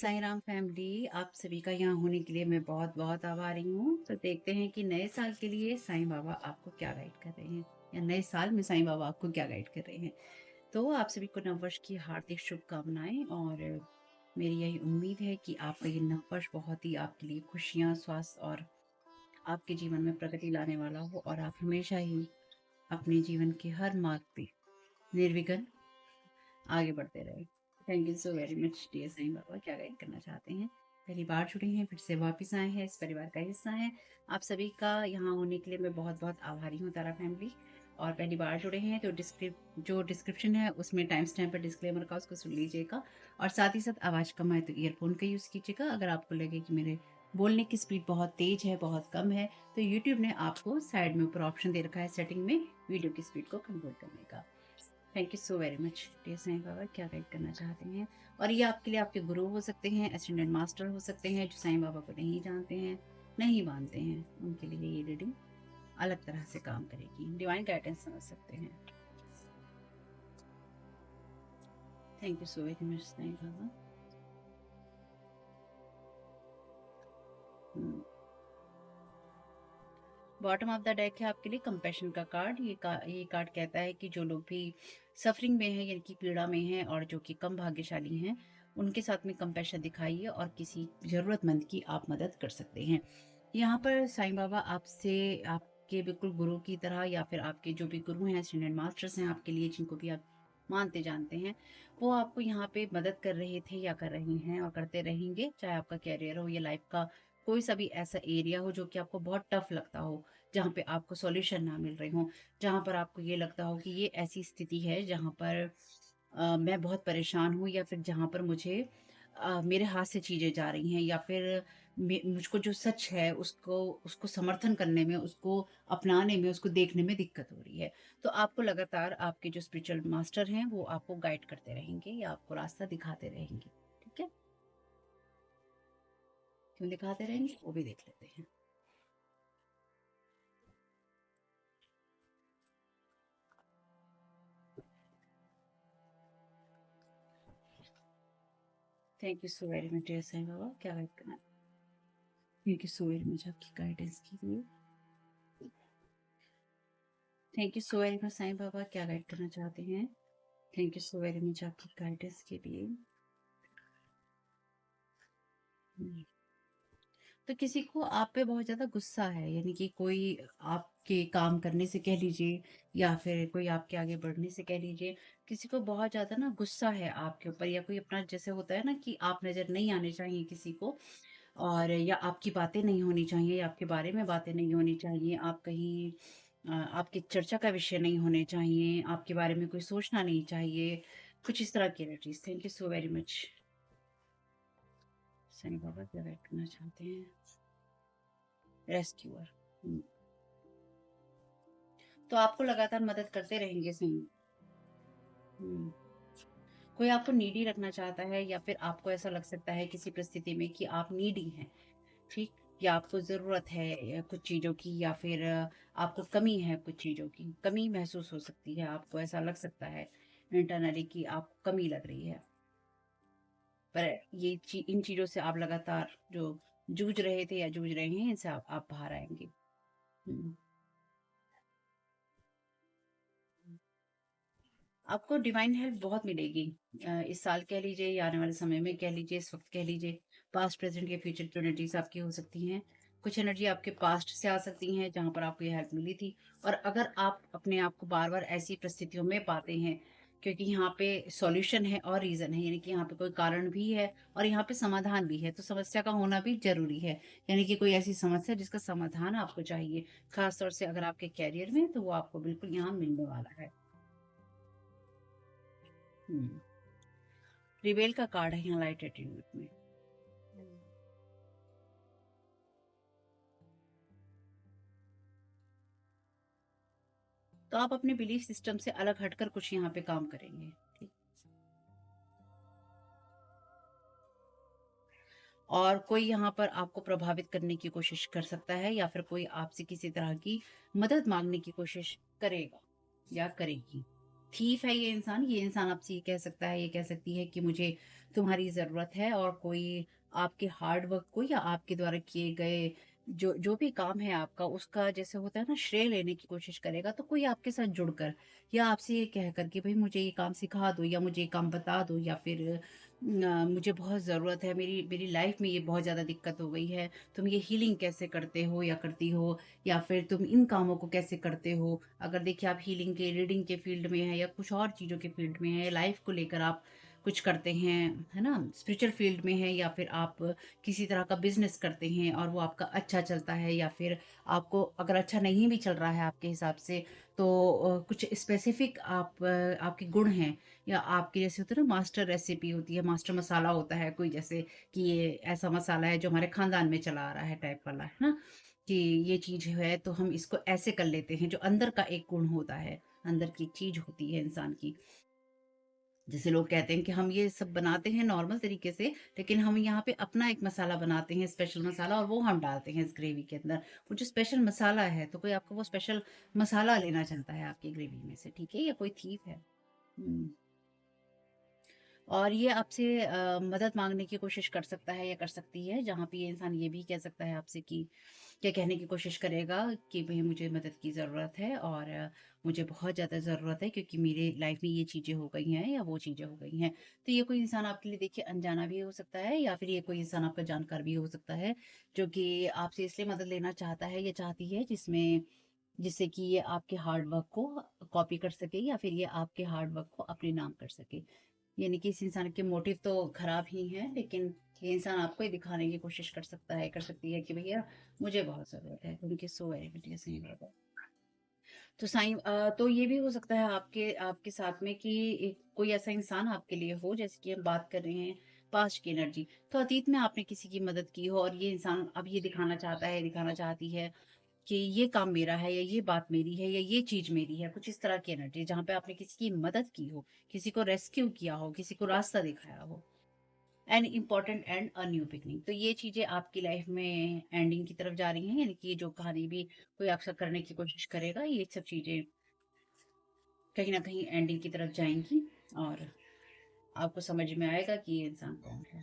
Sai Ram family, आप सभी का यहाँ होने के लिए मैं बहुत-बहुत आभारी हूँ। तो देखते हैं कि नए साल के लिए साईं बाबा आपको क्या गाइड कर रहे हैं या नए साल में साईं बाबा आपको क्या गाइड कर रहे हैं। तो आप सभी को नववर्ष की हार्दिक शुभकामनाएँ और मेरी यही उम्मीद है कि आपका ये नववर्ष बहुत ही आपके लिए खुशियाँ, स्वास्थ्य और आपके जीवन में प्रगति लाने वाला हो और आप हमेशा ही अपने जीवन के हर मार्ग पे निर्विघ्न आगे बढ़ते रहे। Thank you so very much dear Sai Baba, क्या गाइड करना चाहते हैं। पहली बार जुड़े हैं, फिर से वापस आए हैं, इस परिवार का हिस्सा हैं। आप सभी का यहाँ होने के लिए मैं बहुत-बहुत आभारी हूँ तारा फैमिली। और पहली बार जुड़े हैं तो जो डिस्क्रिप्शन है उसमें टाइम स्टैम्प पर डिस्क्लेमर का उसको सुन लीजिएगा। और साथ ही साथ आवाज़ कम आए तो ईयरफ़ोन का यूज़ कीजिएगा। अगर आपको लगे कि मेरे बोलने की स्पीड बहुत तेज़ है, बहुत कम है, तो यूट्यूब ने आपको साइड में ऊपर ऑप्शन दे रखा है सेटिंग में वीडियो की स्पीड को कंट्रोल करने का। Thank you so very much dear Sai Baba, क्या गाइड करना चाहते हैं। और ये आपके लिए आपके गुरु हो सकते हैं, असिस्टेंट मास्टर हो सकते हैं, जो साईं बाबा को नहीं जानते हैं, नहीं मानते हैं, उनके लिए ये रीडिंग अलग तरह से काम करेगी। डिवाइन गाइडेंस समझ सकते हैं। Thank you so very much Sai Baba. Bottom of the deck है आपके लिए कंपैशन का कार्ड। ये कार्ड कहता है कि जो लोग भी सफरिंग में हैं यानी कि पीड़ा में हैं और जो कि कम भाग्यशाली हैं, उनके साथ में कंपैशन दिखाइए और किसी ज़रूरतमंद की आप मदद कर सकते हैं। यहाँ पर साईं बाबा आपसे आपके बिल्कुल गुरु की तरह या फिर आपके जो भी गुरु हैं, स्टैंडर्ड मास्टर्स हैं आपके लिए, जिनको भी आप मानते जानते हैं, वो आपको यहाँ पे मदद कर रहे थे या कर रहे हैं और करते रहेंगे। चाहे आपका करियर हो या लाइफ का कोई सा भी ऐसा एरिया हो जो कि आपको बहुत टफ लगता हो, जहाँ पे आपको सॉल्यूशन ना मिल रहे हों, जहाँ पर आपको ये लगता हो कि ये ऐसी स्थिति है जहाँ पर मैं बहुत परेशान हूँ या फिर जहाँ पर मुझे मेरे हाथ से चीज़ें जा रही हैं या फिर मुझको जो सच है उसको उसको समर्थन करने में, उसको अपनाने में, उसको देखने में दिक्कत हो रही है। तो आपको लगातार आपके जो स्पिरिचुअल मास्टर हैं वो आपको गाइड करते रहेंगे या आपको रास्ता दिखाते रहेंगे। ठीक है? क्यों दिखाते रहेंगे? वो भी देख लेते हैं। Thank you so very much dear Sai Baba, क्या गाइड करना। Thank you so very much आपकी गाइडेंस के लिए। Thank you so very much Sai Baba, क्या गाइड करना चाहते हैं। Thank you so very much आपकी गाइडेंस के लिए। हम्म। तो किसी को आप पे बहुत ज़्यादा गुस्सा है, यानी कि कोई आपके काम करने से कह लीजिए या फिर कोई आपके आगे बढ़ने से कह लीजिए, किसी को बहुत ज़्यादा ना गुस्सा है आपके ऊपर या कोई अपना जैसे होता है ना कि आप नज़र नहीं आने चाहिए किसी को और या आपकी बातें नहीं होनी चाहिए या आपके बारे में बातें नहीं होनी चाहिए, आप कहीं आपकी चर्चा का विषय नहीं होने चाहिए, आपके बारे में कोई सोचना नहीं चाहिए, कुछ इस तरह की energies. Thank you so very much. Sai Baba क्या गाइड करना चाहते हैं? रेस्क्यूअर। हुँ। तो आपको लगातार मदद करते रहेंगे साईं। हुँ। कोई आपको नीडी रखना चाहता है या फिर आपको ऐसा लग सकता है किसी परिस्थिति में कि आप नीडी हैं, ठीक? या आपको ज़रूरत है कुछ चीज़ों की या फिर आपको कमी है कुछ चीज़ों की, कमी महसूस हो सकती है, आपको ऐसा लग सकता है इंटरनली कि आपको कमी लग रही है। पर ये इन चीज़ों से आप लगातार जो जूझ रहे थे या जूझ रहे हैं, इनसे आप बाहर आएँगे। हुँ। आपको डिवाइन हेल्प बहुत मिलेगी। इस साल कह लीजिए या आने वाले समय में कह लीजिए, इस वक़्त कह लीजिए, पास्ट, प्रेज़ेंट या फ्यूचर की एनर्जीज़ आपकी हो सकती हैं। कुछ एनर्जी आपके पास्ट से आ सकती हैं, जहाँ पर आपको ये हेल्प मिली थी। और अगर आप अपने आप को बार-बार ऐसी परिस्थितियों में पाते हैं, क्योंकि यहाँ पे सॉल्यूशन है और रीज़न है, यानी कि यहाँ पे कोई कारण भी है और यहाँ पे समाधान भी है, तो समस्या का होना भी ज़रूरी है। यानी कि कोई ऐसी समस्या जिसका समाधान आपको चाहिए, ख़ास तौर से अगर आपके करियर में, तो वो आपको बिल्कुल यहाँ मिलने वाला है। हुँ। रिबेल का कार्ड है यहाँ लाइट एटीट्यूड में। हम्म। तो आप अपने बिलीफ सिस्टम से अलग हटकर कुछ यहाँ पे काम करेंगे, ठीक। और कोई यहाँ पर आपको प्रभावित करने की कोशिश कर सकता है या फिर कोई आपसे किसी तरह की मदद मांगने की कोशिश करेगा या करेगी, थीफ है ये इंसान आपसे ये कह सकता है, ये कह सकती है कि मुझे तुम्हारी ज़रूरत है, और कोई आपके हार्ड वर्क को या आपके द्वारा किए गए जो जो भी काम है आपका, उसका जैसे होता है ना श्रेय लेने की कोशिश करेगा। तो कोई आपके साथ जुड़कर या आपसे ये कह कर कि भई मुझे ये काम सिखा दो, या मुझे ये काम बता दो, या फिर मुझे बहुत ज़रूरत है, मेरी मेरी लाइफ़ में ये बहुत ज़्यादा दिक्कत हो गई है, तुम ये हीलिंग कैसे करते हो या करती हो, या फिर तुम इन कामों को कैसे करते हो? अगर देखिए आप हीलिंग के, रीडिंग के फ़ील्ड में हैं, या कुछ और चीज़ों के फ़ील्ड में हैं, लाइफ़ को लेकर आप कुछ करते हैं, है ना? स्पिरिचुअल फ़ील्ड में हैं, या फिर आप किसी तरह का बिज़नेस करते हैं और वो आपका अच्छा चलता है, या फिर आपको अगर अच्छा नहीं भी चल रहा है आपके हिसाब से, तो कुछ स्पेसिफ़िक आपके गुण हैं, या आपकी जैसे होता है ना मास्टर रेसिपी होती है, मास्टर मसाला होता है कोई, जैसे कि ये ऐसा मसाला है जो हमारे ख़ानदान में चला आ रहा है टाइप वाला, है ना? कि ये चीज़ है तो हम इसको ऐसे कर लेते हैं, जो अंदर का एक गुण होता है, अंदर की चीज़ होती है इंसान की। जैसे लोग कहते हैं कि हम ये सब बनाते हैं नॉर्मल तरीके से, लेकिन हम यहाँ पे अपना एक मसाला बनाते हैं, स्पेशल मसाला, और वो हम डालते हैं इस ग्रेवी के अंदर। वो जो स्पेशल मसाला है, तो कोई आपको वो स्पेशल मसाला लेना चाहता है आपकी ग्रेवी में से, ठीक है? या कोई थीफ है। हुँ। और ये आपसे मदद माँगने की कोशिश कर सकता है या कर सकती है, जहाँ पे ये इंसान ये भी कह सकता है आपसे कि क्या कहने की कोशिश करेगा कि भई मुझे मदद की ज़रूरत है, और मुझे बहुत ज़्यादा ज़रूरत है, क्योंकि मेरे लाइफ़ में ये चीज़ें हो गई हैं या वो चीज़ें हो गई हैं। तो ये कोई इंसान आपके लिए देखिए अनजाना भी हो सकता है, या फिर ये कोई इंसान आपका जानकार भी हो सकता है, जो कि आपसे इसलिए मदद लेना चाहता है या चाहती है, जिससे कि ये आपके हार्ड वर्क को कॉपी कर सके, या फिर ये आपके हार्ड वर्क को अपने नाम कर सके। यानी कि इस इंसान के मोटिव तो खराब ही हैं, लेकिन ये इंसान आपको ये दिखाने की कोशिश कर सकता है, कर सकती है कि भैया मुझे बहुत ज़रूरत है। Thank you so very much, सही बात है। तो तो ये भी हो सकता है आपके आपके साथ में कि एक कोई ऐसा इंसान आपके लिए हो, जैसे कि हम बात कर रहे हैं पास्ट की एनर्जी। तो अतीत में आपने किसी की मदद की हो, और ये इंसान अब ये दिखाना चाहता है, दिखाना चाहती है कि ये काम मेरा है, या ये बात मेरी है, या ये चीज़ मेरी है। कुछ इस तरह की एनर्जी जहाँ पे आपने किसी की मदद की हो, किसी को रेस्क्यू किया हो, किसी को रास्ता दिखाया हो। An important and a new beginning. तो ये चीज़ें आपकी लाइफ में एंडिंग की तरफ जा रही हैं, यानी कि ये जो कहानी भी कोई अक्सर करने की कोशिश करेगा, ये सब चीज़ें कहीं न कहीं एंडिंग की तरफ जाएँगी, और आपको समझ में आएगा कि ये इंसान कौन है।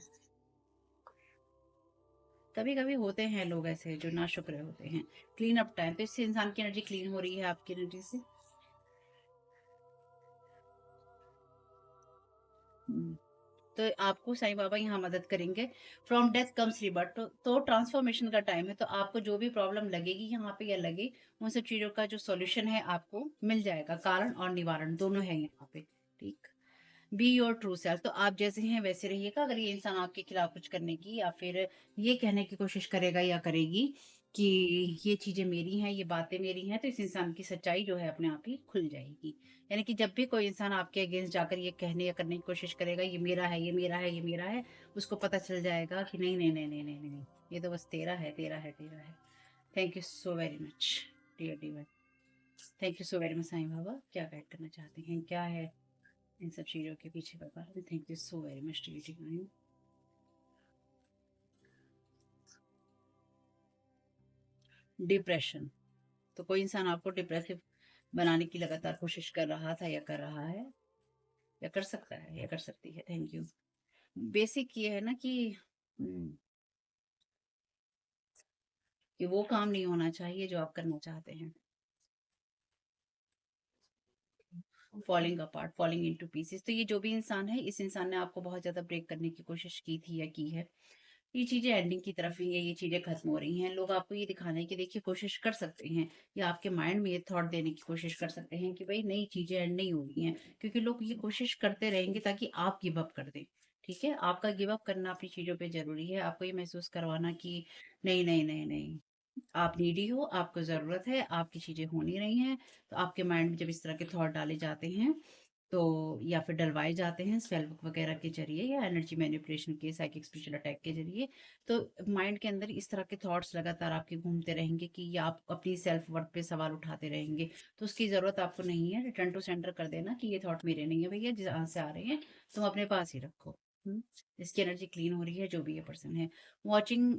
कभी-कभी होते हैं लोग ऐसे जो नाशुक्र होते हैं। क्लीन अप टाइम, तो इससे इंसान की एनर्जी क्लीन हो रही है आपकी एनर्जी से। हुँ। तो आपको साईं बाबा यहाँ मदद करेंगे। फ्रॉम डेथ कम्स रिबर्थ, तो ट्रांसफॉर्मेशन का टाइम है, तो आपको जो भी प्रॉब्लम लगेगी यहाँ पे या लगे, उन सब चीज़ों का जो सॉल्यूशन है आपको मिल जाएगा। कारण और निवारण दोनों है यहाँ पे, ठीक? बी योर ट्रू सेल्फ, तो आप जैसे हैं वैसे रहिएगा। अगर ये इंसान आपके खिलाफ कुछ करने की या फिर ये कहने की कोशिश करेगा या करेगी कि ये चीज़ें मेरी हैं, ये बातें मेरी हैं, तो इस इंसान की सच्चाई जो है अपने आप ही खुल जाएगी। यानी कि जब भी कोई इंसान आपके अगेंस्ट जाकर ये कहने या करने की कोशिश करेगा, ये मेरा है, ये मेरा है, ये मेरा है, उसको पता चल जाएगा कि नहीं, नहीं, नहीं, नहीं, नहीं, नहीं, नहीं, ये तो बस तेरा है, तेरा है, तेरा है। Thank you so very much, dear डिवर। Thank you so very much Sai Baba. क्या गाइड करना चाहते हैं? क्या है इन सब चीज़ों के पीछे का कारण? Thank you so very much dear divine. Depression, तो कोई इंसान आपको डिप्रेसिव बनाने की लगातार कोशिश कर रहा था या कर रहा है, या कर सकता है या कर सकती है। Thank you. बेसिक ये है ना कि कि वो काम नहीं होना चाहिए जो आप करना चाहते हैं। Falling apart, falling into pieces, तो ये जो भी इंसान है, इस इंसान ने आपको बहुत ज़्यादा ब्रेक करने की कोशिश की थी या की है। ये चीज़ें एंडिंग की तरफ ही है, ये चीज़ें खत्म हो रही हैं। लोग आपको ये दिखाने की देखिए कोशिश कर सकते हैं, या आपके माइंड में ये थॉट देने की कोशिश कर सकते हैं कि भई नई चीज़ें एंड नहीं हो रही हैं। क्योंकि लोग ये कोशिश करते रहेंगे ताकि आप गिव अप कर दें। ठीक है? आपका गिव अप करना अपनी चीज़ों पे ज़रूरी है। आपको ये महसूस करवाना कि नहीं, नहीं, नहीं, नहीं, आप नीडी हो, आपको ज़रूरत है, आपकी चीज़ें हो नहीं रही हैं। तो आपके माइंड में जब इस तरह के थॉट डाले जाते हैं, तो या फिर डलवाए जाते हैं सेल्फ वर्क वगैरह के ज़रिए, या एनर्जी मैनिपुलेशन के साइकिक स्पिरिचुअल अटैक के ज़रिए, तो माइंड के अंदर इस तरह के थॉट्स लगातार आपके घूमते रहेंगे कि या आप अपनी सेल्फ वर्थ पे सवाल उठाते रहेंगे। तो उसकी ज़रूरत आपको नहीं है। रिटर्न टू सेंटर कर देना कि ये थॉट मेरे नहीं है भैया, जहाँ से आ रहे हैं तुम अपने पास ही रखो। इसकी एनर्जी क्लीन हो रही है, जो भी ये पर्सन है। वॉचिंग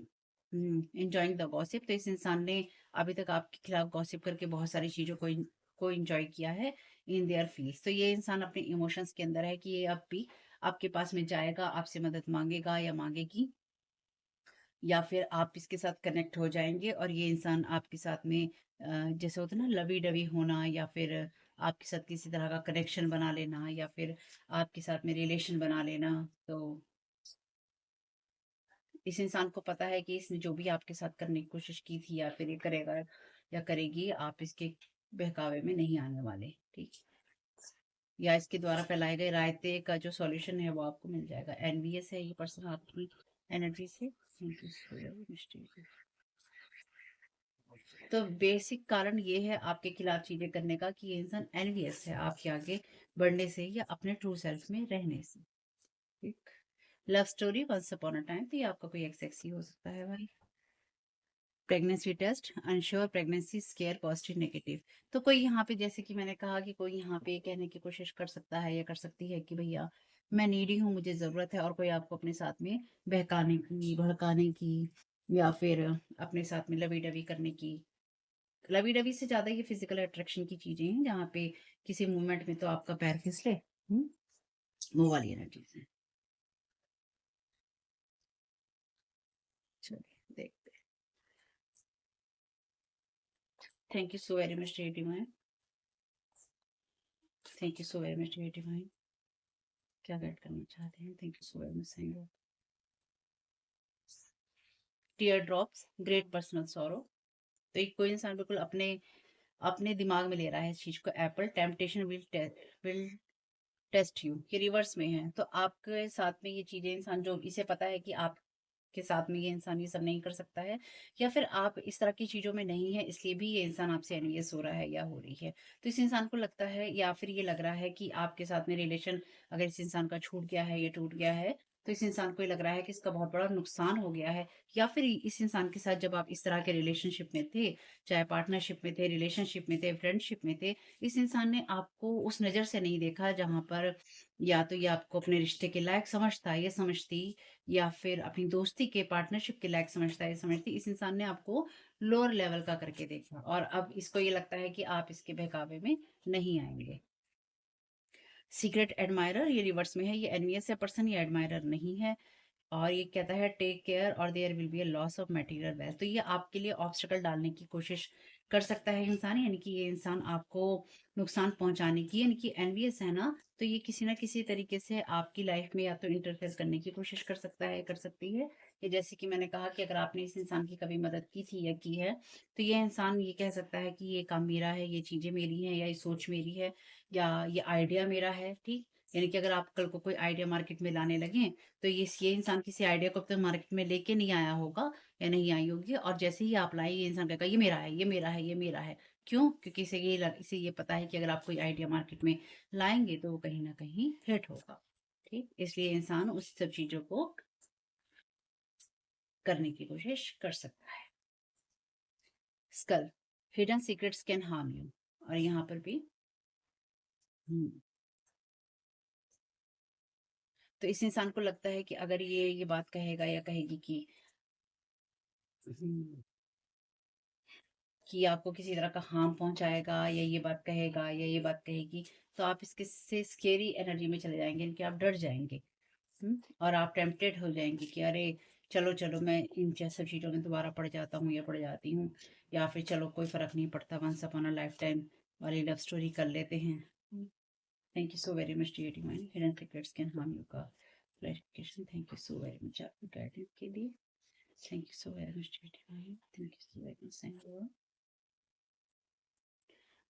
एन्जॉयिंग द गॉसिप, तो इस इंसान ने अभी तक आपके खिलाफ गॉसिप करके बहुत सारी चीज़ों को को एंजॉय किया है इन देयर फील्स। तो ये इंसान अपने इमोशंस के अंदर है कि ये अब भी आपके पास में जाएगा, आपसे मदद मांगेगा या मांगेगी, या फिर आप इसके साथ कनेक्ट हो जाएंगे और ये इंसान आपके साथ में जैसे होता है ना लवी डवी होना, या फिर आपके साथ किसी तरह का कनेक्शन बना लेना, या फिर आपके साथ में रिलेशन बना लेना। तो इस इंसान को पता है कि इसने जो भी आपके साथ करने की कोशिश की थी या फिर ये करेगा या करेगी, आप इसके बहकावे में नहीं आने वाले, ठीक। या इसके द्वारा फैलाए गए रायते का जो सॉल्यूशन है वो आपको मिल जाएगा। एनवीएस है ये पर्सन आपकी एनर्जी से। तो बेसिक कारण ये है आपके खिलाफ चीजें करने का कि ये इंसान एनवीएस है आपके आगे बढ़ने से या अपने ट्रू सेल्फ में रहने से, ठीक। Love story once upon a time, तो ये आपका कोई एक्स एक्स ही हो सकता है भाई। Pregnancy test, unsure pregnancy, scare, positive, negative. तो कोई यहाँ पे जैसे कि मैंने कहा कि कोई यहाँ पे कहने की कोशिश कर सकता है या कर सकती है कि भैया मैं नीडी हूँ, मुझे जरूरत है, और कोई आपको अपने साथ में बहकाने की, भड़काने की, या फिर अपने साथ में लवी डवी करने की। लवी डवी से ज्यादा ये फिजिकल अट्रैक्शन की चीजें हैं, जहाँ पे किसी मूवमेंट में तो आपका पैर फिसले, वो वाली एनर्जी है। चलिए देखते हैं। Thank you so very much dear divine. Thank you so very much dear divine. क्या गाइड करना चाहते हैं? Thank you so very much saying. Tear drops, great personal sorrow. तो एक कोई इंसान बिल्कुल अपने अपने दिमाग में ले रहा है इस चीज को। Apple, temptation will test you, ये रिवर्स में है। तो आपके साथ में ये चीजें इंसान जो इसे पता है कि आप के साथ में ये इंसान ये सब नहीं कर सकता है, या फिर आप इस तरह की चीजों में नहीं है, इसलिए भी ये इंसान आपसे एनवियस हो रहा है या हो रही है। तो इस इंसान को लगता है या फिर ये लग रहा है कि आपके साथ में रिलेशन अगर इस इंसान का छूट गया है या टूट गया है, तो इस इंसान को ये लग रहा है कि इसका बहुत बड़ा नुकसान हो गया है। या फिर इस इंसान के साथ जब आप इस तरह के रिलेशनशिप में थे, चाहे पार्टनरशिप में थे, रिलेशनशिप में थे, फ्रेंडशिप में थे, इस इंसान ने आपको उस नजर से नहीं देखा जहां पर या तो ये आपको अपने रिश्ते के लायक समझता, ये समझती, या फिर अपनी दोस्ती के पार्टनरशिप के लायक समझता है, समझती। इस इंसान ने आपको लोअर लेवल का करके देखा और अब इसको ये लगता है कि आप इसके बहकावे में नहीं आएंगे। सीक्रेट एडमायरर, ये रिवर्स में है। ये एनवियस है पर्सन, ये एडमायरर नहीं है। और ये कहता है टेक केयर और there will be a loss of material wealth. तो ये आपके लिए ऑब्स्टिकल डालने की कोशिश कर सकता है इंसान, यानी कि ये इंसान आपको नुकसान पहुंचाने की, यानी कि एनवियस है ना, तो ये किसी ना किसी तरीके से आपकी लाइफ में या तो इंटरफेयर करने की कोशिश कर सकता है, कर सकती है। ये जैसे कि मैंने कहा कि अगर आपने इस इंसान की कभी मदद की थी या की है, तो ये इंसान ये कह सकता है कि ये काम मेरा है, ये चीजें मेरी हैं, या ये सोच मेरी है, या ये आइडिया मेरा है, ठीक। यानी कि अगर आप कल को कोई आइडिया मार्केट में लाने लगे, तो ये इंसान किसी आइडिया को अब तक मार्केट में लेके नहीं आया होगा या नहीं आई होगी, और जैसे ही आप लाए ये इंसान कहेगा ये मेरा है, ये मेरा है, ये मेरा है। क्यों? क्योंकि इसे ये पता है कि अगर आप कोई आइडिया मार्केट में लाएंगे तो वो कहीं ना कहीं हिट होगा, ठीक। इसलिए इंसान उस सब चीजों को करने की कोशिश कर सकता है। Skull, hidden secrets can harm you. और यहाँ पर भी हम्म, तो इस इंसान को लगता है कि अगर ये बात कहेगा या कहेगी हम्म, कि आपको किसी तरह का हार्म पहुंचाएगा, या ये बात कहेगा या ये बात कहेगी, तो आप इसके से स्केरी एनर्जी में चले जाएंगे, कि आप डर जाएंगे। और आप टेम्पटेड हो जाएंगे कि अरे चलो चलो मैं इन सब चीज़ों में दोबारा पड़ जाता हूँ या पड़ जाती हूँ, या फिर चलो कोई फर्क नहीं पड़ता, once upon a lifetime वाली लव स्टोरी कर लेते हैं। Thank you so very much dear divine. Hidden secrets can harm you का clarification. Thank you so very much आपकी गाइडेंस के लिए। Thank you so very much dear divine. Thank you so very much.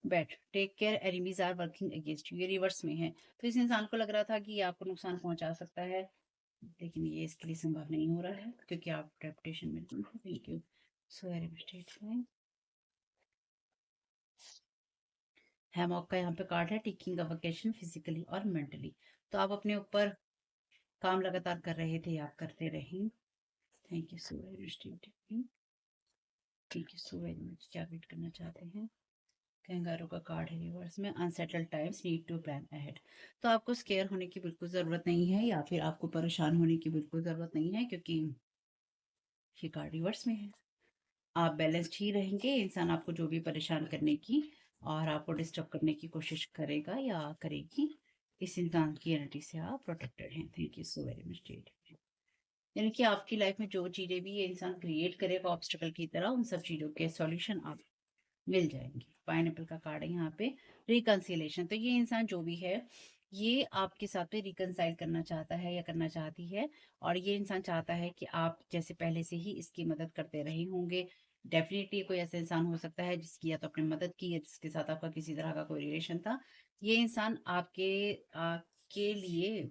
Bat, take care enemies are working against you, ये reverse में है। तो इस इंसान को लग रहा था कि ये आपको नुकसान पहुंचा सकता है, लेकिन ये इसके लिए संभव नहीं हो रहा है क्योंकि आप रेपुटेशन में। Thank you so very much. Hammock का यहाँ पे कार्ड है, टेकिंग अ वेकेशन फिजिकली और मेंटली। तो आप अपने ऊपर काम लगातार कर रहे थे, आप करते रहे। Thank you so very much. Thank you so very much. क्या वेट करना चाहते हैं? कैंगारू का कार्ड है रिवर्स में, unsettled times need to plan ahead. तो आपको स्केयर होने की बिल्कुल ज़रूरत नहीं है, या फिर आपको परेशान होने की बिल्कुल ज़रूरत नहीं है, क्योंकि ये कार्ड रिवर्स में है। आप बैलेंस्ड ही रहेंगे। इंसान आपको जो भी परेशान करने की और आपको डिस्टर्ब करने की कोशिश करेगा या करेगी, इस इंसान की एनर्जी से आप प्रोटेक्टेड हैं। Thank you so very much. यानी कि आपकी लाइफ में जो चीजें भी ये इंसान क्रिएट करेगा ऑब्स्टेकल की तरह, उन सब चीजों के सॉल्यूशन आप मिल जाएंगे। पाइनएप्पल का कार्ड है यहाँ पे, रिकंसिलेशन। तो ये इंसान जो भी है, ये आपके साथ में रिकंसाइल करना चाहता है या करना चाहती है, और ये इंसान चाहता है कि आप जैसे पहले से ही इसकी मदद करते रहे होंगे। डेफिनेटली कोई ऐसा इंसान हो सकता है जिसकी या तो आपने मदद की या जिसके साथ आपका किसी तरह का कोई रिलेशन था। ये इंसान आपके लिए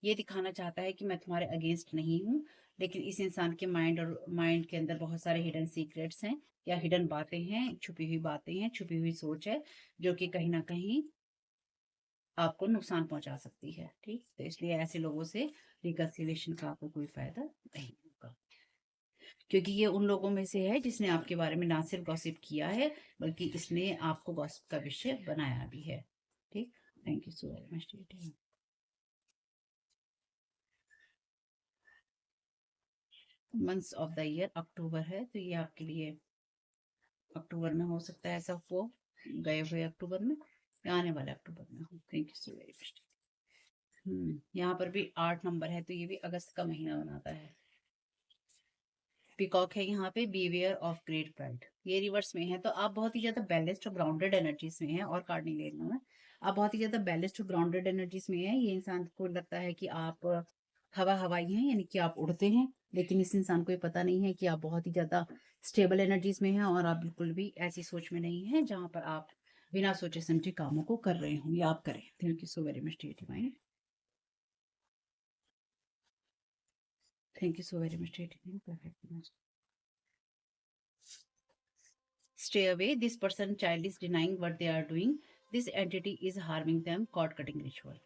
ये दिखाना चाहता है कि मैं तुम्हारे अगेंस्ट नहीं हूँ, लेकिन इस इंसान के माइंड के अंदर बहुत सारे हिडन सीक्रेट्स हैं या हिडन बातें हैं, छुपी हुई बातें हैं, छुपी हुई सोच है, जो कि कहीं ना कहीं आपको नुकसान पहुंचा सकती है। ठीक, तो इसलिए ऐसे लोगों से रिकंसिलेशन का आपको कोई फायदा नहीं होगा, क्योंकि ये उन लोगों में से है जिसने आपके बारे में ना सिर्फ गॉसिप किया है, बल्कि इसने आपको गॉसिप का विषय बनाया भी है। ठीक, thank you so very much. Months of the year October है, तो ये आपके लिए अक्टूबर में हो सकता है ऐसा हो, गए हुए अक्टूबर में या आने वाले अक्टूबर में हो। Thank you so very much. यहाँ पर भी 8 नंबर है, तो ये भी अगस्त का महीना बनाता है। पीकॉक है यहाँ पे, बीवेयर ऑफ ग्रेट प्राइड, ये रिवर्स में है। तो आप बहुत ही ज्यादा बैलेंस्ड और ग्राउंडेड एनर्जीज में हैं, और कार्ड नहीं ले रही हूँ मैं। आप बहुत ही ज्यादा बैलेंस्ड और ग्राउंडेड एनर्जीज में हैं। ये इंसान को लगता है कि आप हवाई हैं, यानी कि आप उड़ते हैं, लेकिन इस इंसान को ये पता नहीं है कि आप बहुत ही ज्यादा स्टेबल एनर्जीज में हैं, और आप बिल्कुल भी ऐसी सोच में नहीं है जहां पर आप बिना सोचे समझे कामों को कर रहे हों या आप करें। Thank you so very much divine. Thank you so very much divine. Perfect. Stay away. This person child is denying what they are doing. This entity is harming them. Cord cutting ritual.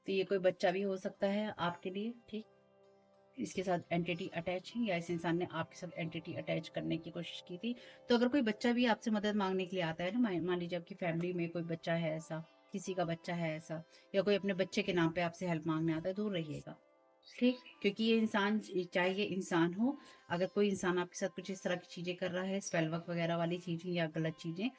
तो ये कोई बच्चा भी हो सकता है आपके लिए। ठीक, इसके साथ एंटिटी अटैच है, या इस इंसान ने आपके साथ एंटिटी अटैच करने की कोशिश की थी। तो अगर कोई बच्चा भी आपसे मदद मांगने के लिए आता है ना, मान लीजिए आपकी फैमिली में कोई बच्चा है ऐसा, किसी का बच्चा है ऐसा, या कोई अपने बच्चे के नाम पे आपसे हेल्प मांगने आता है, दूर रहिएगा। ठीक, क्योंकि ये इंसान, चाहे ये इंसान हो, अगर कोई इंसान आपके साथ कुछ इस तरह की चीजें कर रहा है, स्पेल वर्क वगैरह वाली चीजें या गलत चीजें,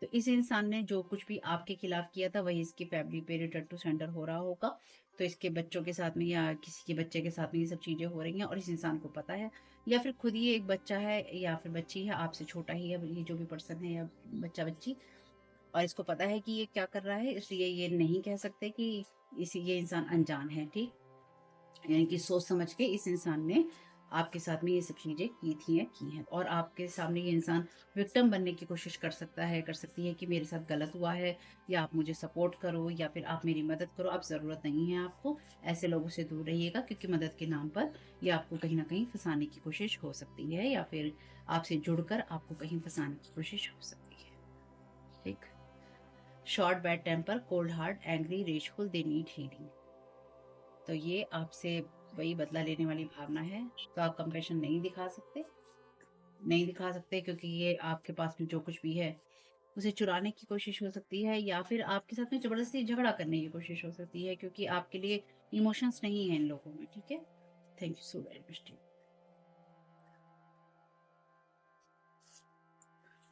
तो इस इंसान ने जो कुछ भी आपके खिलाफ किया था वही इसकी फैमिली पे रिटर्न टू सेंडर हो रहा होगा। तो इसके बच्चों के साथ में या किसी के बच्चे के साथ में ये सब चीजें हो रही हैं, और इस इंसान को पता है, या फिर खुद ही एक बच्चा है या फिर बच्ची है, आपसे छोटा ही है ये जो भी पर्सन है या बच्चा बच्ची, और इसको पता है कि ये क्या कर रहा है, इसलिए ये नहीं कह सकते कि ये इंसान अनजान है। ठीक, यानी कि सोच समझ के इस इंसान ने आपके साथ में ये सब चीजें की थी या की हैं, और आपके सामने ये इंसान विक्टिम बनने की कोशिश कर सकता है, कर सकती है कि मेरे साथ गलत हुआ है, या आप मुझे सपोर्ट करो, या फिर आप मेरी मदद करो। आप जरूरत नहीं है आपको, ऐसे लोगों से दूर रहिएगा, क्योंकि मदद के नाम पर ये आपको कहीं ना कहीं फंसाने की कोशिश हो सकती है, या फिर आपसे जुड़कर आपको कहीं फंसाने की कोशिश हो सकती है। ठीक, short bad temper, cold heart, angry, rageful, they need healing. तो ये आपसे वही बदला लेने वाली भावना है। तो आप कंपैशन नहीं दिखा सकते, क्योंकि ये आपके पास में जो कुछ भी है उसे चुराने की कोशिश हो सकती है, या फिर आपके साथ में जबरदस्ती झगड़ा करने की कोशिश हो सकती है, क्योंकि आपके लिए इमोशंस नहीं है इन लोगों में। ठीक है, thank you so very much.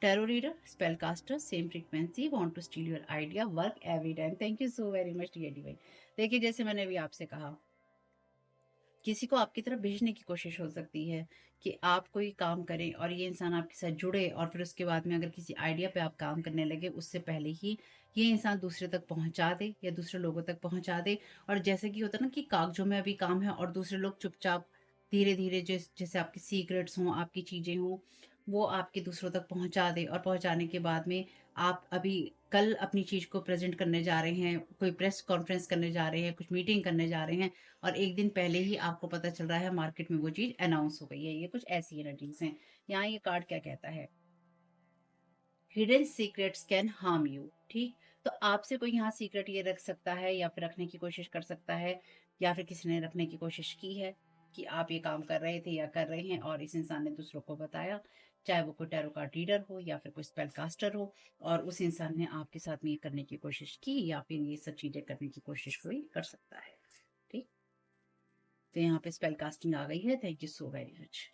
Tarot reader, spell caster, same frequency, want to steal your idea, work every time. Thank you so very much dear divine. देखिए, जैसे मैंने अभी आपसे कहा, किसी को आपकी तरफ भेजने की कोशिश हो सकती है कि आप कोई काम करें और ये इंसान आपके साथ जुड़े, और फिर उसके बाद में अगर किसी आइडिया पे आप काम करने लगे, उससे पहले ही ये इंसान दूसरे तक पहुंचा दे या दूसरे लोगों तक पहुंचा दे। और जैसे कि होता है ना कि कागजों में अभी काम है और दूसरे लोग चुपचाप धीरे धीरे, जैसे आपकी सीक्रेट्स हों, आपकी चीजें हों, वो आपके दूसरों तक पहुंचा दे, और पहुंचाने के बाद में आप अभी कल अपनी चीज को प्रेजेंट करने जा रहे हैं, कोई प्रेस कॉन्फ्रेंस करने जा रहे हैं, कुछ मीटिंग करने जा रहे हैं, और एक दिन पहले ही आपको पता चल रहा है मार्केट में वो चीज अनाउंस हो गई है। ये कुछ ऐसी एनर्जीज हैं। यहाँ ये कार्ड क्या कहता है, hidden secrets can harm you. ठीक, तो आपसे कोई यहाँ सीक्रेट ये रख सकता है, या फिर रखने की कोशिश कर सकता है, या फिर किसी ने रखने की कोशिश की है कि आप ये काम कर रहे थे या कर रहे हैं, और इस इंसान ने दूसरों को बताया, चाहे वो कोई टैरो कार्ड रीडर हो या फिर कोई स्पेल कास्टर हो, और उस इंसान ने आपके साथ में ये करने की कोशिश की, या फिर ये सब चीजें करने की कोशिश कोई कर सकता है। ठीक, तो यहाँ पे स्पेल कास्टिंग आ गई है। Thank you so very much.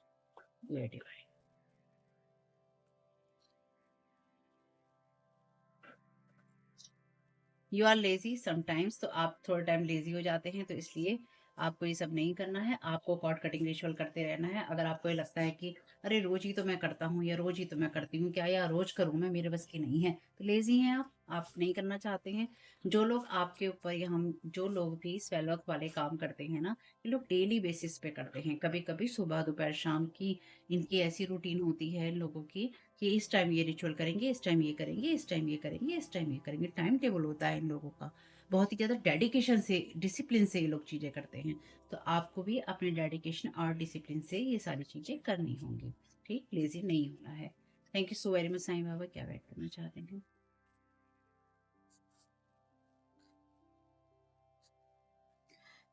You are lazy sometimes, तो आप थोड़ा टाइम लेजी हो जाते हैं, तो इसलिए आपको ये सब नहीं करना है। आपको कॉर्ड कटिंग रिचुअल करते रहना है। अगर आपको ये लगता है कि अरे रोज ही तो मैं करता हूँ या रोज ही तो मैं करती हूँ, क्या या रोज करूँ मैं, मेरे बस की नहीं है, तो लेजी हैं आप नहीं करना चाहते हैं। जो लोग आपके ऊपर, या हम जो लोग भी स्वेल वर्क वाले काम करते हैं ना, ये लोग डेली बेसिस पे करते हैं। कभी कभी सुबह दोपहर शाम की इनकी ऐसी रूटीन होती है इन लोगों की कि इस टाइम ये रिचुअल करेंगे, इस टाइम ये करेंगे, इस टाइम ये करेंगे, इस टाइम ये करेंगे। टाइम टेबल होता है इन लोगों का। बहुत ही ज़्यादा डेडिकेशन से, डिसिप्लिन से ये लोग चीज़ें करते हैं। तो आपको भी अपने डेडिकेशन और डिसिप्लिन से ये सारी चीज़ें करनी होंगी। ठीक, लेज़ी नहीं होना है। Thank you so very much Sai Baba, क्या गाइड करना चाहते हैं?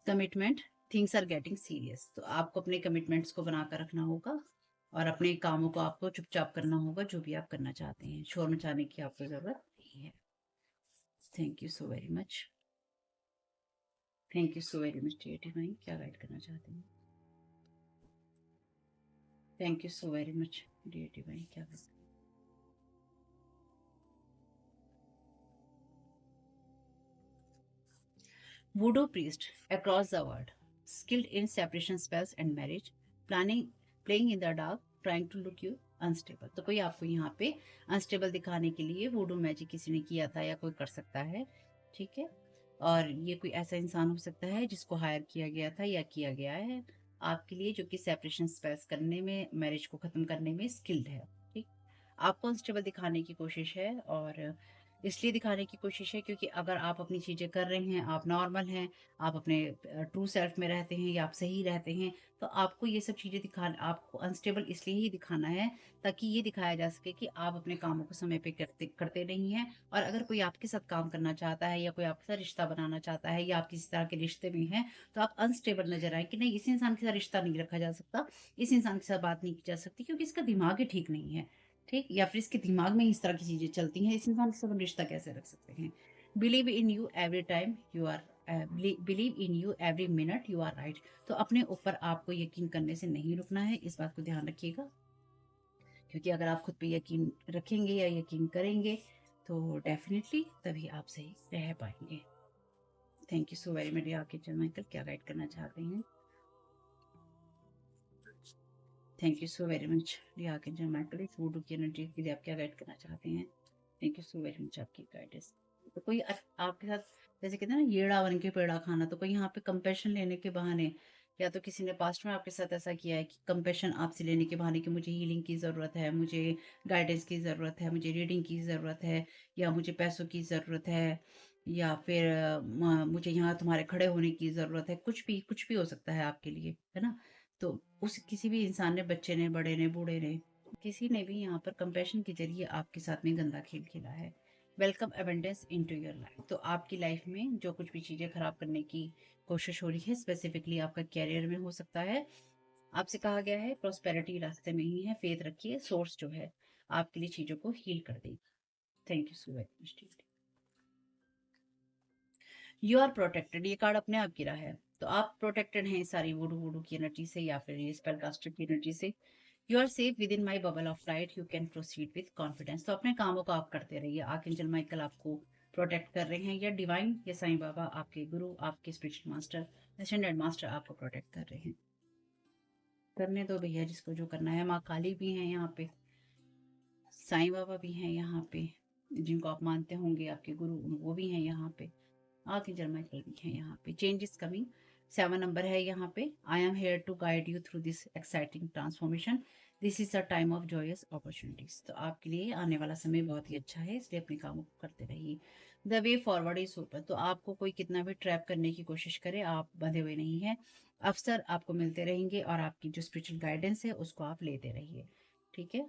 Commitment, things are getting serious, तो आपको अपने कमिटमेंट्स को बनाकर रखना होगा और अपने कामों को आपको चुपचाप करना होगा, जो भी आप करना चाहते हैं। शोर मचाने की आपको ज़रूरत नहीं है। Thank you so very much. Thank you so very much dear divine, क्या गाइड करना चाहते हैं? Thank you so very much dear divine, क्या guide. Voodoo priest across the world, skilled in separation spells and marriage, planning, playing in the dark, trying to look you unstable। तो कोई आपको यहाँ पे अनस्टेबल दिखाने के लिए वुडू मैजिक किसी ने किया था या कोई कर सकता है। ठीक है, और ये कोई ऐसा इंसान हो सकता है जिसको हायर किया गया था या किया गया है आपके लिए, जो कि सेपरेशन स्पेल्स करने में, मैरिज को खत्म करने में स्किल्ड है। ठीक, आपको अनस्टेबल दिखाने की कोशिश है, और इसलिए दिखाने की कोशिश है क्योंकि अगर आप अपनी चीज़ें कर रहे हैं, आप नॉर्मल हैं, आप अपने ट्रू सेल्फ में रहते हैं या आप सही रहते हैं, तो आपको ये सब चीज़ें आपको अनस्टेबल इसलिए ही दिखाना है, ताकि ये दिखाया जा सके कि आप अपने कामों को समय पे करते करते नहीं हैं। और अगर कोई आपके साथ काम करना चाहता है या कोई आपके साथ रिश्ता बनाना चाहता है या आप किसी तरह के रिश्ते में हैं, तो आप अनस्टेबल नज़र आए कि नहीं, इस इंसान के साथ रिश्ता नहीं रखा जा सकता, इस इंसान के साथ बात नहीं की जा सकती क्योंकि इसका दिमाग ही ठीक नहीं है। ठीक, या फिर इसके दिमाग में इस तरह की चीज़ें चलती हैं, इस इंसान के साथ हम रिश्ता कैसे रख सकते हैं? Believe in you every time you are, believe in you every minute you are right. तो अपने ऊपर आपको यकीन करने से नहीं रुकना है, इस बात को ध्यान रखिएगा। क्योंकि अगर आप खुद पे यकीन रखेंगे या यकीन करेंगे, तो डेफिनेटली तभी आप सही रह पाएंगे। Thank you so very much आके चल माइकल, क्या गाइड करना चाहते हैं? Thank you so very much आके चल माइकल, इस वुडू की एनर्जी के लिए आप क्या गाइड करना चाहते हैं? Thank you so very much आपकी गाइडेंस। तो कोई आपके साथ, जैसे कहते हैं ना, येड़ा बन के पेड़ा खाना, तो कोई यहाँ पे कंपेशन लेने के बहाने, या तो किसी ने पास्ट में आपके साथ ऐसा किया है कि कंपेशन आपसे लेने के बहाने कि मुझे हीलिंग की ज़रूरत है, मुझे गाइडेंस की ज़रूरत है, मुझे रीडिंग की ज़रूरत है, या मुझे पैसों की ज़रूरत है, या फिर मुझे यहाँ तुम्हारे खड़े होने की ज़रूरत है, कुछ भी हो सकता है आपके लिए, है ना? तो उस किसी भी इंसान ने, बच्चे ने, बड़े ने, बूढ़े ने, किसी ने भी यहाँ पर कंपैशन के ज़रिए आपके साथ में गंदा खेल खेला है। Welcome abundance into your life. तो आपकी लाइफ में जो कुछ भी चीज़ें खराब करने की कोशिश हो रही है, स्पेसिफिकली आपका कैरियर में हो सकता है, आपसे कहा गया है प्रॉस्पेरिटी रास्ते में ही है, फेथ रखिए, सोर्स जो है आपके लिए चीज़ों को हील कर देगी। Thank you so very much. You are protected, ये कार्ड अपने आप गिरा है, तो आप प्रोटेक्टेड हैं इस सारी वुडू वुडू की एनर्जी से या फिर ये स्पेलकास्टर की एनर्जी से। You are safe within my bubble of light, you can proceed with confidence. तो अपने कामों को आप करते रहिए। आर्कएंजल माइकल आपको प्रोटेक्ट कर रहे हैं, या डिवाइन या साईं बाबा, आपके गुरु, आपके स्पिरिचुअल मास्टर, असेंडेड मास्टर आपको प्रोटेक्ट कर रहे हैं। करने दो भैया जिसको जो करना है। माँ काली भी हैं यहाँ पे, साईं बाबा भी हैं यहाँ पे, जिनको आप मानते होंगे आपके गुरु, वो भी हैं यहाँ पे। आर्कएंजल माइकल भी हैं यहाँ पे। चेंज इज कमिंग, 7 नंबर है यहाँ पे। I am here to guide you through this exciting transformation, this is a time of joyous opportunities. तो आपके लिए आने वाला समय बहुत ही अच्छा है, इसलिए अपने कामों को करते रहिए। The way forward is open, तो आपको कोई कितना भी ट्रैप करने की कोशिश करे, आप बंधे हुए नहीं हैं। अवसर आपको मिलते रहेंगे और आपकी जो स्पिरिचुअल गाइडेंस है उसको आप लेते रहिए। ठीक है,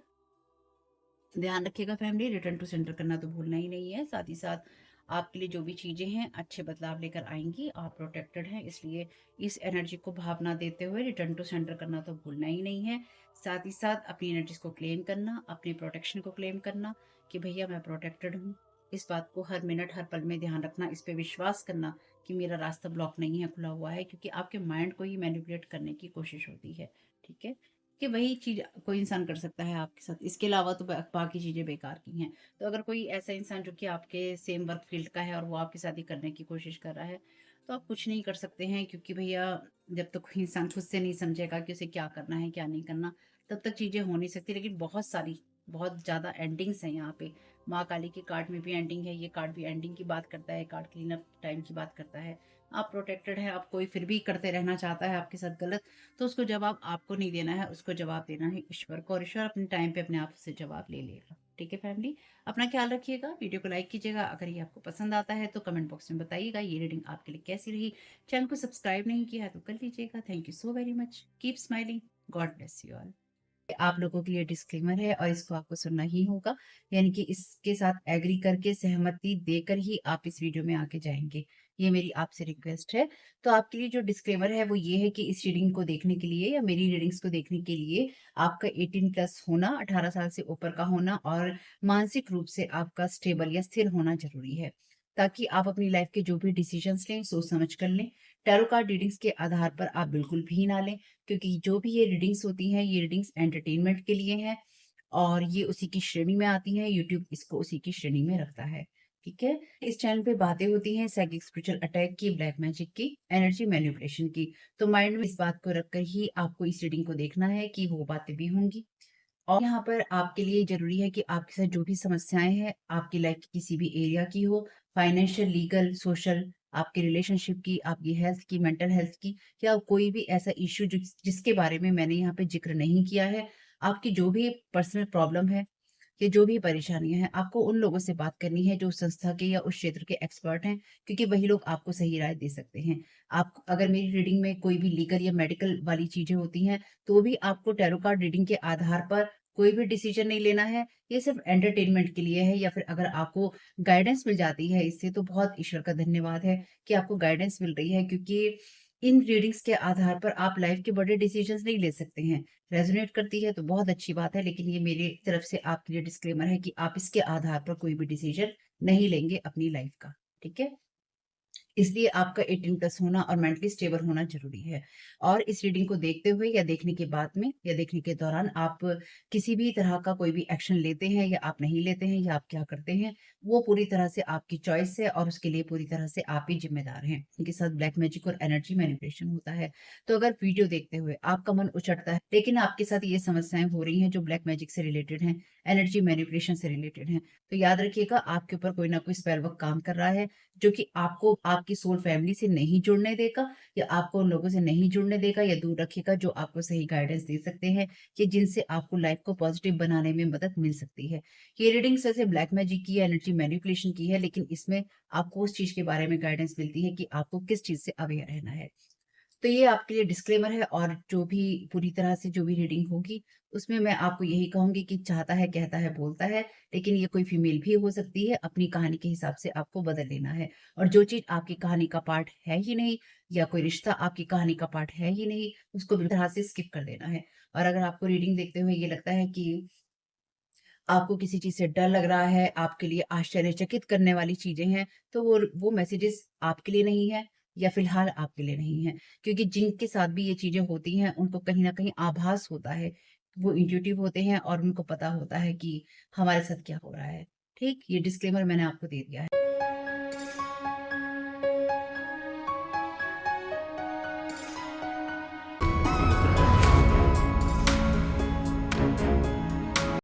ध्यान रखिएगा फैमिली, रिटर्न टू सेंटर करना तो भूलना ही नहीं है। साथ ही साथ आपके लिए जो भी चीज़ें हैं अच्छे बदलाव लेकर आएंगी। आप प्रोटेक्टेड हैं, इसलिए इस एनर्जी को भावना देते हुए रिटर्न टू सेंटर करना तो भूलना ही नहीं है। साथ ही साथ अपनी एनर्जीज को क्लेम करना, अपनी प्रोटेक्शन को क्लेम करना कि भैया मैं प्रोटेक्टेड हूँ। इस बात को हर मिनट हर पल में ध्यान रखना, इस पे विश्वास करना कि मेरा रास्ता ब्लॉक नहीं है, खुला हुआ है, क्योंकि आपके माइंड को ही मैनिपुलेट करने की कोशिश होती है। ठीक है, कि वही चीज़ कोई इंसान कर सकता है आपके साथ। इसके अलावा तो बाकी चीज़ें बेकार की हैं। तो अगर कोई ऐसा इंसान जो कि आपके सेम वर्क फ़ील्ड का है और वो आपके साथ ही करने की कोशिश कर रहा है, तो आप कुछ नहीं कर सकते हैं, क्योंकि भैया जब तक कोई इंसान खुद से नहीं समझेगा कि उसे क्या करना है, क्या नहीं करना, तब तक चीज़ें हो नहीं सकती। लेकिन बहुत ज़्यादा एंडिंग्स हैं यहाँ पे। माँ काली के कार्ड में भी एंडिंग है, ये कार्ड भी एंडिंग की बात करता है, कार्ड क्लीन अप टाइम की बात करता है। आप प्रोटेक्टेड हैं, आप कोई फिर भी करते रहना चाहता है आपके साथ गलत, तो उसको जवाब आपको नहीं देना है, उसको जवाब देना है ईश्वर को, और ईश्वर अपने टाइम पे अपने आप से जवाब ले लेगा। ठीक है फैमिली? अपना ख्याल रखिएगा, वीडियो को लाइक कीजिएगा, अगर ये आपको पसंद आता है तो कमेंट बॉक्स में बताइएगा ये रीडिंग आपके लिए कैसी रही। चैनल को सब्सक्राइब नहीं किया है तो कर लीजिएगा। Thank you so very much. Keep smiling. God bless you all. आप लोगों के लिए डिस्क्लेमर है और इसको आपको सुनना ही होगा, यानी कि इसके साथ एग्री करके सहमति देकर ही आप इस वीडियो में आगे जाएंगे। ये मेरी आपसे रिक्वेस्ट है। तो आपके लिए जो डिस्क्लेमर है वो ये है कि इस रीडिंग को देखने के लिए या मेरी रीडिंग्स को देखने के लिए आपका 18 प्लस होना, 18 साल से ऊपर का होना और मानसिक रूप से आपका स्टेबल या स्थिर होना जरूरी है, ताकि आप अपनी लाइफ के जो भी डिसीजंस लें सोच समझ कर लें। टैरो कार्ड रीडिंग्स के आधार पर आप बिल्कुल भी ना लें, क्योंकि जो भी ये रीडिंग्स होती हैं, ये रीडिंग्स एंटरटेनमेंट के लिए हैं और ये उसी की श्रेणी में आती हैं। यूट्यूब इसको उसी की श्रेणी में रखता है। ठीक है? इस चैनल पे बातें होती हैं साइकिक स्पिरिचुअल अटैक की, ब्लैक मैजिक की, एनर्जी मैनिपुलेशन की। तो माइंड में इस बात को रखकर ही आपको इस रीडिंग को देखना है कि वो बातें भी होंगी। और यहाँ पर आपके लिए ज़रूरी है कि आपके साथ जो भी समस्याएँ हैं, आपकी लाइफ़ की किसी भी एरिया की हो, फाइनेंशियल, लीगल, सोशल, आपके रिलेशनशिप की, आपकी हेल्थ की, मेंटल हेल्थ की, या कोई भी ऐसा इश्यू जिसके बारे में मैंने यहाँ पे ज़िक्र नहीं किया है, आपकी जो भी पर्सनल प्रॉब्लम है या जो भी परेशानियाँ हैं, आपको उन लोगों से बात करनी है जो उस संस्था के या उस क्षेत्र के एक्सपर्ट हैं, क्योंकि वही लोग आपको सही राय दे सकते हैं। आप अगर मेरी रीडिंग में कोई भी लीगल या मेडिकल वाली चीज़ें होती हैं, तो भी आपको टैरो कार्ड रीडिंग के आधार पर कोई भी डिसीजन नहीं लेना है। ये सिर्फ़ एंटरटेनमेंट के लिए है, या फिर अगर आपको गाइडेंस मिल जाती है इससे, तो बहुत ईश्वर का धन्यवाद है कि आपको गाइडेंस मिल रही है, क्योंकि इन रीडिंग्स के आधार पर आप लाइफ़ के बड़े डिसीजंस नहीं ले सकते हैं। रेज़ोनेट करती है तो बहुत अच्छी बात है, लेकिन ये मेरी तरफ से आपके लिए डिस्क्लेमर है कि आप इसके आधार पर कोई भी डिसीजन नहीं लेंगे अपनी लाइफ़ का। ठीक है? इसलिए आपका 18 प्लस होना और मेंटली स्टेबल होना ज़रूरी है। और इस रीडिंग को देखते हुए या देखने के बाद में या देखने के दौरान आप किसी भी तरह का कोई भी एक्शन लेते हैं या आप नहीं लेते हैं या आप क्या करते हैं, वो पूरी तरह से आपकी चॉइस है और उसके लिए पूरी तरह से आप ही ज़िम्मेदार हैं। इनके साथ ब्लैक मैजिक और एनर्जी मैनिपुलेशन होता है। तो अगर वीडियो देखते हुए आपका मन उचटता है, लेकिन आपके साथ ये समस्याएँ हो रही हैं जो ब्लैक मैजिक से रिलेटेड हैं, एनर्जी मैनिपुलेशन से रिलेटेड हैं, तो याद रखिएगा आपके ऊपर कोई ना कोई स्पेल वर्क काम कर रहा है, जो कि आपको आपकी सोल फैमिली से नहीं जुड़ने देगा, या आपको उन लोगों से नहीं जुड़ने देगा या दूर रखेगा जो आपको सही गाइडेंस दे सकते हैं, कि जिनसे आपको लाइफ को पॉजिटिव बनाने में मदद मिल सकती है। ये रीडिंग्स वैसे ब्लैक मैजिक की है, एनर्जी मैनिपुलेशन की है, लेकिन इसमें आपको उस चीज़ के बारे में गाइडेंस मिलती है कि आपको किस चीज़ से अवेयर रहना है। तो ये आपके लिए डिस्क्लेमर है, और जो भी पूरी तरह से जो भी रीडिंग होगी, उसमें मैं आपको यही कहूँगी कि चाहता है, कहता है, बोलता है, लेकिन ये कोई फीमेल भी हो सकती है, अपनी कहानी के हिसाब से आपको बदल लेना है। और जो चीज़ आपकी कहानी का पार्ट है ही नहीं, या कोई रिश्ता आपकी कहानी का पार्ट है ही नहीं, उसको बिल्कुल तरह से स्किप कर देना है। और अगर आपको रीडिंग देखते हुए ये लगता है कि आपको किसी चीज़ से डर लग रहा है, आपके लिए आश्चर्यचकित करने वाली चीज़ें हैं, तो वो मैसेजेस आपके लिए नहीं है, या फ़िलहाल आपके लिए नहीं है। क्योंकि जिनके साथ भी ये चीज़ें होती हैं, उनको कहीं न कहीं आभास होता है। वो इंट्यूटिव होते हैं और उनको पता होता है कि हमारे साथ क्या हो रहा है। ठीक? ये डिस्क्लेमर मैंने आपको दे दिया है।